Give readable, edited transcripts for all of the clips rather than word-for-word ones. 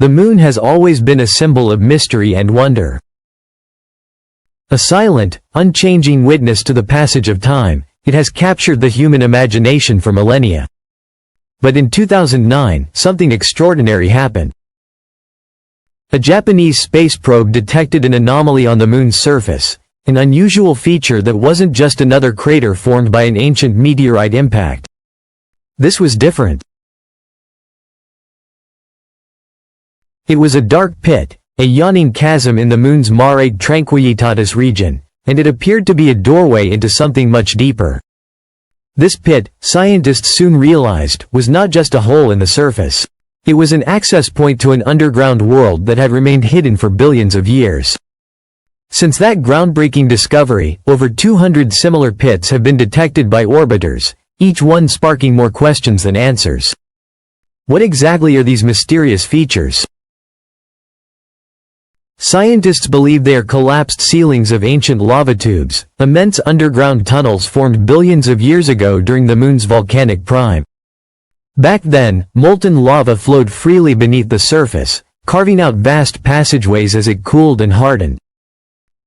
The moon has always been a symbol of mystery and wonder. A silent, unchanging witness to the passage of time, it has captured the human imagination for millennia. But in 2009, something extraordinary happened. A Japanese space probe detected an anomaly on the moon's surface, an unusual feature that wasn't just another crater formed by an ancient meteorite impact. This was different. It was a dark pit, a yawning chasm in the moon's Mare Tranquillitatis region, and it appeared to be a doorway into something much deeper. This pit, scientists soon realized, was not just a hole in the surface. It was an access point to an underground world that had remained hidden for billions of years. Since that groundbreaking discovery, over 200 similar pits have been detected by orbiters, each one sparking more questions than answers. What exactly are these mysterious features? Scientists believe they are collapsed ceilings of ancient lava tubes, immense underground tunnels formed billions of years ago during the moon's volcanic prime. Back then, molten lava flowed freely beneath the surface, carving out vast passageways as it cooled and hardened.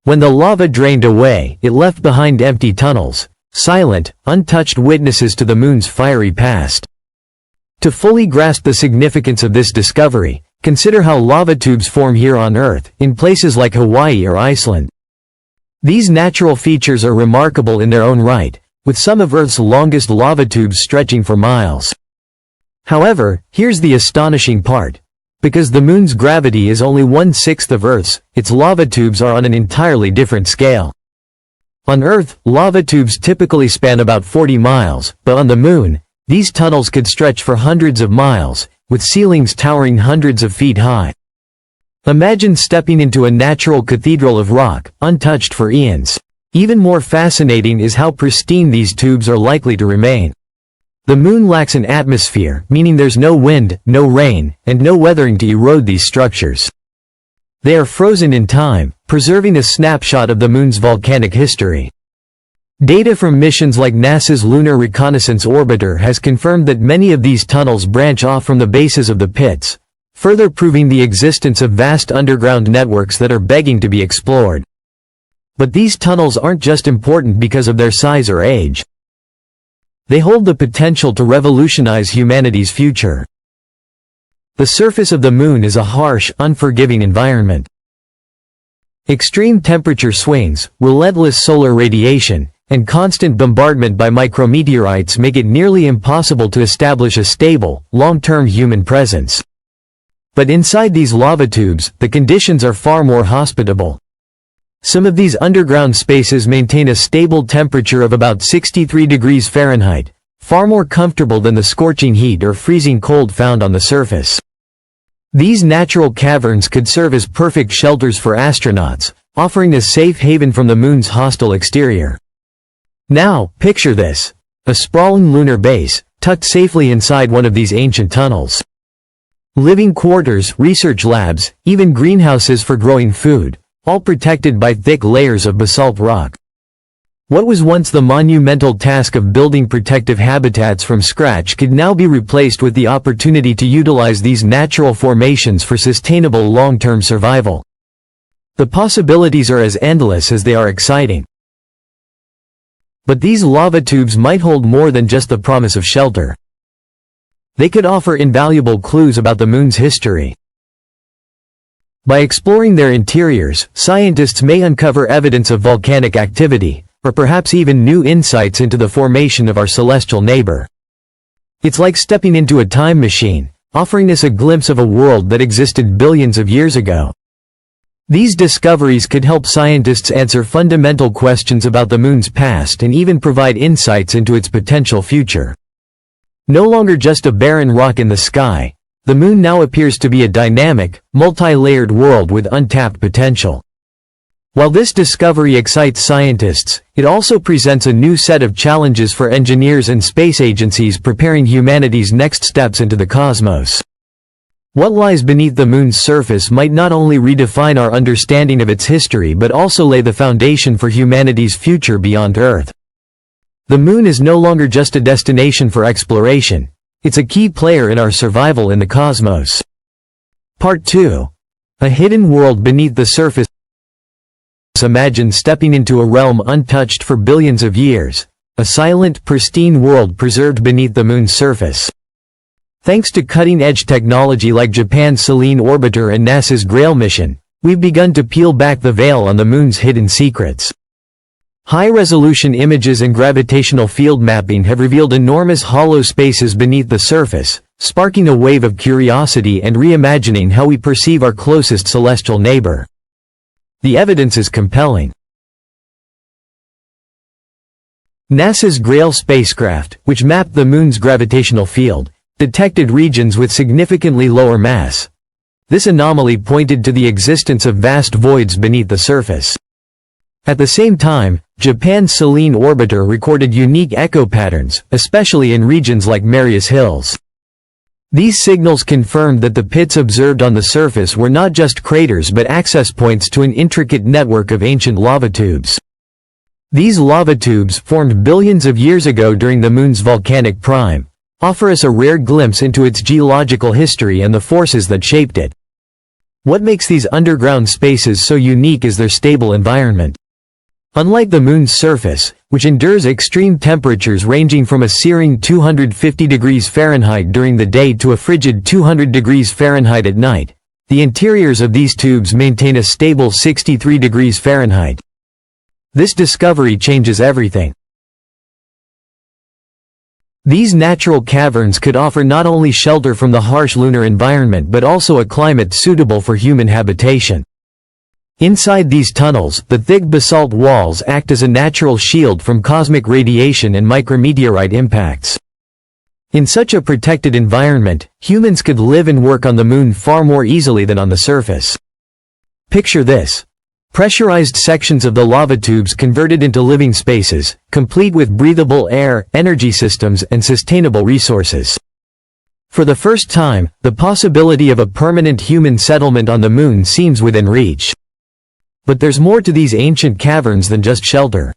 When the lava drained away, it left behind empty tunnels, silent, untouched witnesses to the moon's fiery past. To fully grasp the significance of this discovery, consider how lava tubes form here on Earth, in places like Hawaii or Iceland. These natural features are remarkable in their own right, with some of Earth's longest lava tubes stretching for miles. However, here's the astonishing part. Because the moon's gravity is only 1/6 of Earth's, its lava tubes are on an entirely different scale. On Earth, lava tubes typically span about 40 miles, but on the moon, these tunnels could stretch for hundreds of miles, with ceilings towering hundreds of feet high. Imagine stepping into a natural cathedral of rock, untouched for eons. Even more fascinating is how pristine these tubes are likely to remain. The moon lacks an atmosphere, meaning there's no wind, no rain, and no weathering to erode these structures. They are frozen in time, preserving a snapshot of the moon's volcanic history. Data from missions like NASA's Lunar Reconnaissance Orbiter has confirmed that many of these tunnels branch off from the bases of the pits, further proving the existence of vast underground networks that are begging to be explored. But these tunnels aren't just important because of their size or age. They hold the potential to revolutionize humanity's future. The surface of the moon is a harsh, unforgiving environment. Extreme temperature swings, relentless solar radiation, and constant bombardment by micrometeorites make it nearly impossible to establish a stable, long-term human presence. But inside these lava tubes, the conditions are far more hospitable. Some of these underground spaces maintain a stable temperature of about 63 degrees Fahrenheit, far more comfortable than the scorching heat or freezing cold found on the surface. These natural caverns could serve as perfect shelters for astronauts, offering a safe haven from the moon's hostile exterior. Now, picture this: a sprawling lunar base, tucked safely inside one of these ancient tunnels. Living quarters, research labs, even greenhouses for growing food, all protected by thick layers of basalt rock. What was once the monumental task of building protective habitats from scratch could now be replaced with the opportunity to utilize these natural formations for sustainable long-term survival. The possibilities are as endless as they are exciting. But these lava tubes might hold more than just the promise of shelter. They could offer invaluable clues about the moon's history. By exploring their interiors, scientists may uncover evidence of volcanic activity, or perhaps even new insights into the formation of our celestial neighbor. It's like stepping into a time machine, offering us a glimpse of a world that existed billions of years ago. These discoveries could help scientists answer fundamental questions about the moon's past and even provide insights into its potential future. No longer just a barren rock in the sky, the moon now appears to be a dynamic, multi-layered world with untapped potential. While this discovery excites scientists, it also presents a new set of challenges for engineers and space agencies preparing humanity's next steps into the cosmos. What lies beneath the moon's surface might not only redefine our understanding of its history but also lay the foundation for humanity's future beyond Earth. The moon is no longer just a destination for exploration, it's a key player in our survival in the cosmos. Part 2. A hidden world beneath the surface. Imagine stepping into a realm untouched for billions of years, a silent, pristine world preserved beneath the moon's surface. Thanks to cutting-edge technology like Japan's Selene orbiter and NASA's Grail mission, we've begun to peel back the veil on the moon's hidden secrets. High-resolution images and gravitational field mapping have revealed enormous hollow spaces beneath the surface, sparking a wave of curiosity and reimagining how we perceive our closest celestial neighbor. The evidence is compelling. NASA's Grail spacecraft, which mapped the moon's gravitational field, detected regions with significantly lower mass. This anomaly pointed to the existence of vast voids beneath the surface. At the same time, Japan's Selene orbiter recorded unique echo patterns, especially in regions like Marius Hills. These signals confirmed that the pits observed on the surface were not just craters but access points to an intricate network of ancient lava tubes. These lava tubes, formed billions of years ago during the moon's volcanic prime, offer us a rare glimpse into its geological history and the forces that shaped it. What makes these underground spaces so unique is their stable environment. Unlike the moon's surface, which endures extreme temperatures ranging from a searing 250 degrees Fahrenheit during the day to a frigid 200 degrees Fahrenheit at night, the interiors of these tubes maintain a stable 63 degrees Fahrenheit. This discovery changes everything. These natural caverns could offer not only shelter from the harsh lunar environment but also a climate suitable for human habitation. Inside these tunnels, the thick basalt walls act as a natural shield from cosmic radiation and micrometeorite impacts. In such a protected environment, humans could live and work on the moon far more easily than on the surface. Picture this. Pressurized sections of the lava tubes converted into living spaces, complete with breathable air, energy systems, and sustainable resources. For the first time, the possibility of a permanent human settlement on the moon seems within reach. But there's more to these ancient caverns than just shelter.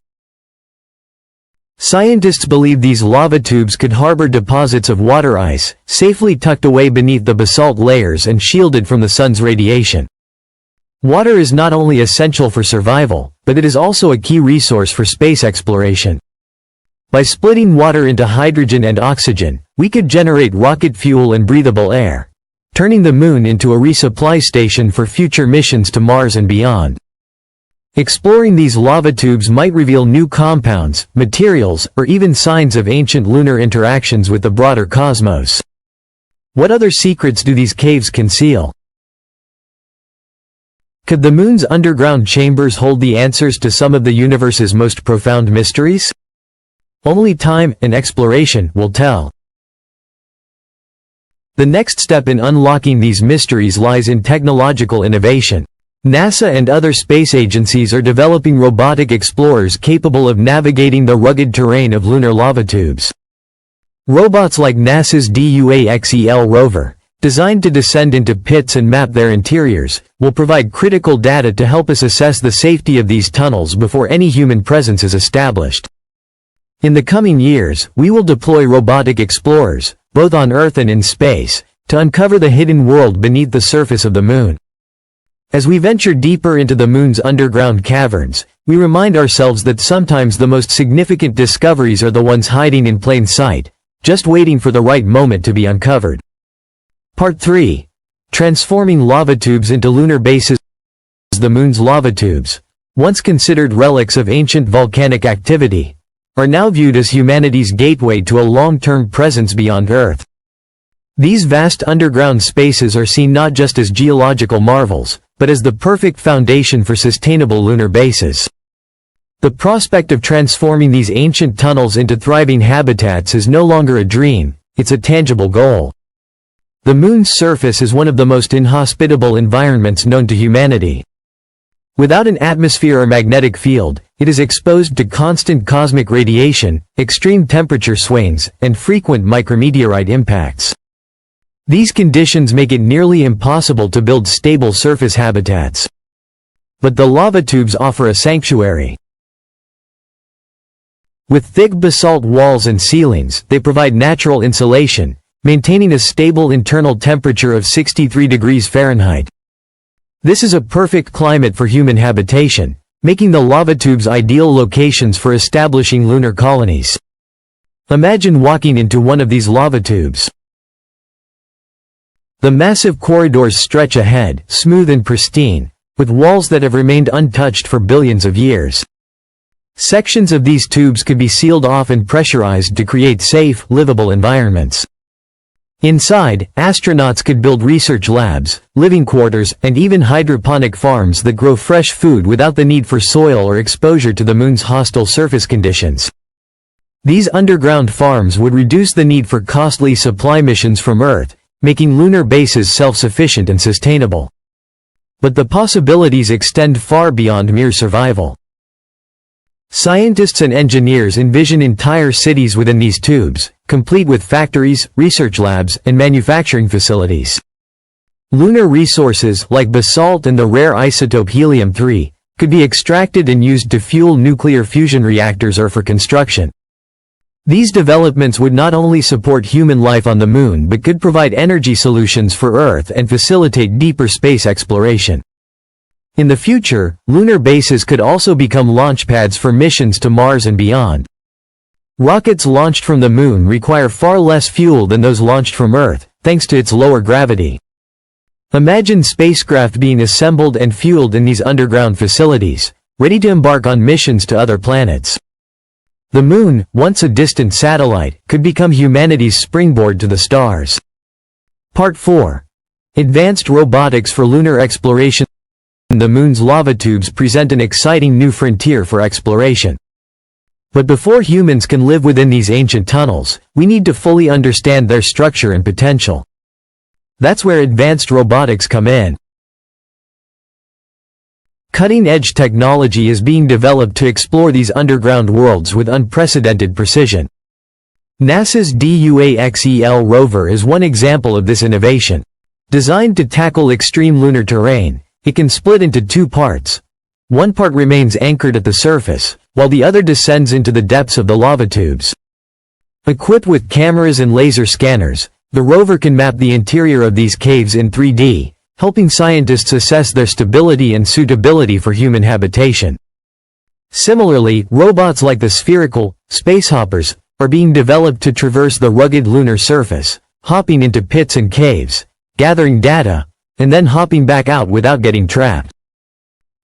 Scientists believe these lava tubes could harbor deposits of water ice, safely tucked away beneath the basalt layers and shielded from the sun's radiation. Water is not only essential for survival, but it is also a key resource for space exploration. By splitting water into hydrogen and oxygen, we could generate rocket fuel and breathable air, turning the moon into a resupply station for future missions to Mars and beyond. Exploring these lava tubes might reveal new compounds, materials, or even signs of ancient lunar interactions with the broader cosmos. What other secrets do these caves conceal? Could the moon's underground chambers hold the answers to some of the universe's most profound mysteries? Only time and exploration will tell. The next step in unlocking these mysteries lies in technological innovation. NASA and other space agencies are developing robotic explorers capable of navigating the rugged terrain of lunar lava tubes. Robots like NASA's DUAXEL rover, designed to descend into pits and map their interiors, will provide critical data to help us assess the safety of these tunnels before any human presence is established. In the coming years, we will deploy robotic explorers, both on Earth and in space, to uncover the hidden world beneath the surface of the moon. As we venture deeper into the moon's underground caverns, we remind ourselves that sometimes the most significant discoveries are the ones hiding in plain sight, just waiting for the right moment to be uncovered. Part 3. Transforming lava tubes into lunar bases. The moon's lava tubes, once considered relics of ancient volcanic activity, are now viewed as humanity's gateway to a long-term presence beyond Earth. These vast underground spaces are seen not just as geological marvels, but as the perfect foundation for sustainable lunar bases. The prospect of transforming these ancient tunnels into thriving habitats is no longer a dream, it's a tangible goal. The moon's surface is one of the most inhospitable environments known to humanity. Without an atmosphere or magnetic field, it is exposed to constant cosmic radiation, extreme temperature swings, and frequent micrometeorite impacts. These conditions make it nearly impossible to build stable surface habitats. But the lava tubes offer a sanctuary. With thick basalt walls and ceilings, they provide natural insulation, maintaining a stable internal temperature of 63 degrees Fahrenheit. This is a perfect climate for human habitation, making the lava tubes ideal locations for establishing lunar colonies. Imagine walking into one of these lava tubes. The massive corridors stretch ahead, smooth and pristine, with walls that have remained untouched for billions of years. Sections of these tubes could be sealed off and pressurized to create safe, livable environments. Inside, astronauts could build research labs, living quarters, and even hydroponic farms that grow fresh food without the need for soil or exposure to the moon's hostile surface conditions. These underground farms would reduce the need for costly supply missions from Earth, making lunar bases self-sufficient and sustainable. But the possibilities extend far beyond mere survival. Scientists and engineers envision entire cities within these tubes, complete with factories, research labs, and manufacturing facilities. Lunar resources, like basalt and the rare isotope helium-3, could be extracted and used to fuel nuclear fusion reactors or for construction. These developments would not only support human life on the moon but could provide energy solutions for Earth and facilitate deeper space exploration. In the future, lunar bases could also become launch pads for missions to Mars and beyond. Rockets launched from the moon require far less fuel than those launched from Earth, thanks to its lower gravity. Imagine spacecraft being assembled and fueled in these underground facilities, ready to embark on missions to other planets. The moon, once a distant satellite, could become humanity's springboard to the stars. Part 4. Advanced robotics for lunar exploration. The moon's lava tubes present an exciting new frontier for exploration. But before humans can live within these ancient tunnels, we need to fully understand their structure and potential. That's where advanced robotics come in. Cutting-edge technology is being developed to explore these underground worlds with unprecedented precision. NASA's DUAXEL rover is one example of this innovation. Designed to tackle extreme lunar terrain, it can split into two parts. One part remains anchored at the surface, while the other descends into the depths of the lava tubes. Equipped with cameras and laser scanners, the rover can map the interior of these caves in 3D, helping scientists assess their stability and suitability for human habitation. Similarly, robots like the spherical spacehoppers are being developed to traverse the rugged lunar surface, hopping into pits and caves, gathering data, and then hopping back out without getting trapped.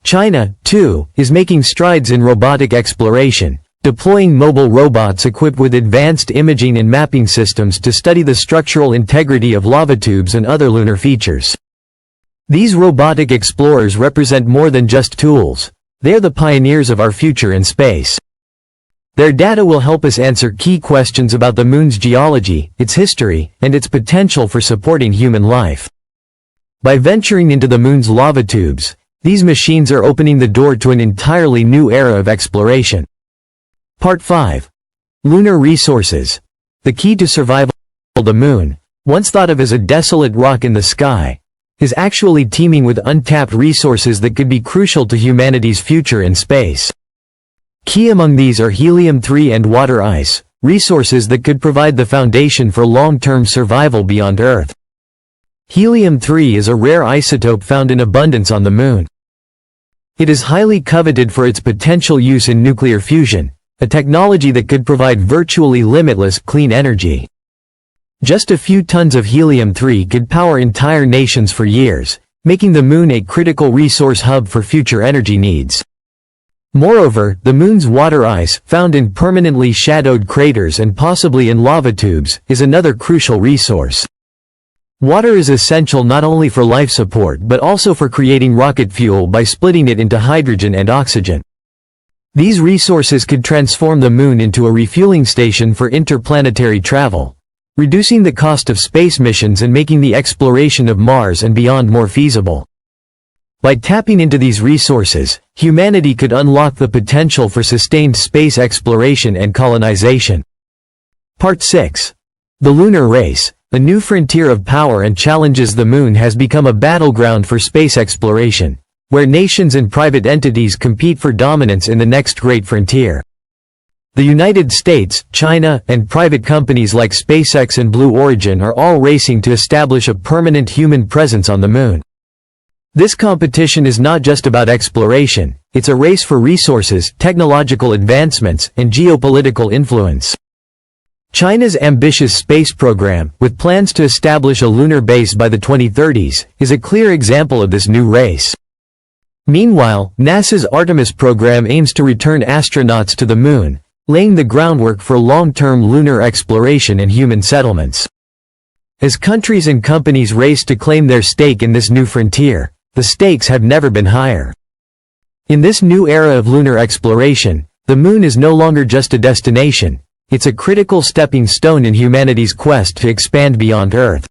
China, too, is making strides in robotic exploration, deploying mobile robots equipped with advanced imaging and mapping systems to study the structural integrity of lava tubes and other lunar features. These robotic explorers represent more than just tools. They are the pioneers of our future in space. Their data will help us answer key questions about the moon's geology, its history, and its potential for supporting human life. By venturing into the moon's lava tubes, these machines are opening the door to an entirely new era of exploration. Part 5. Lunar resources. The key to survival. The moon, once thought of as a desolate rock in the sky, is actually teeming with untapped resources that could be crucial to humanity's future in space. Key among these are helium-3 and water ice, resources that could provide the foundation for long-term survival beyond Earth. Helium-3 is a rare isotope found in abundance on the moon. It is highly coveted for its potential use in nuclear fusion, a technology that could provide virtually limitless clean energy. Just a few tons of helium-3 could power entire nations for years, making the moon a critical resource hub for future energy needs. Moreover, the moon's water ice, found in permanently shadowed craters and possibly in lava tubes, is another crucial resource. Water is essential not only for life support but also for creating rocket fuel by splitting it into hydrogen and oxygen. These resources could transform the moon into a refueling station for interplanetary travel, reducing the cost of space missions and making the exploration of Mars and beyond more feasible. By tapping into these resources, humanity could unlock the potential for sustained space exploration and colonization. Part 6. The Lunar Race. A new frontier of power and challenges. The moon has become a battleground for space exploration, where nations and private entities compete for dominance in the next great frontier. The United States, China, and private companies like SpaceX and Blue Origin are all racing to establish a permanent human presence on the moon. This competition is not just about exploration, it's a race for resources, technological advancements, and geopolitical influence. China's ambitious space program, with plans to establish a lunar base by the 2030s, is a clear example of this new race. Meanwhile, NASA's Artemis program aims to return astronauts to the moon, laying the groundwork for long-term lunar exploration and human settlements. As countries and companies race to claim their stake in this new frontier, the stakes have never been higher. In this new era of lunar exploration, the moon is no longer just a destination, it's a critical stepping stone in humanity's quest to expand beyond Earth.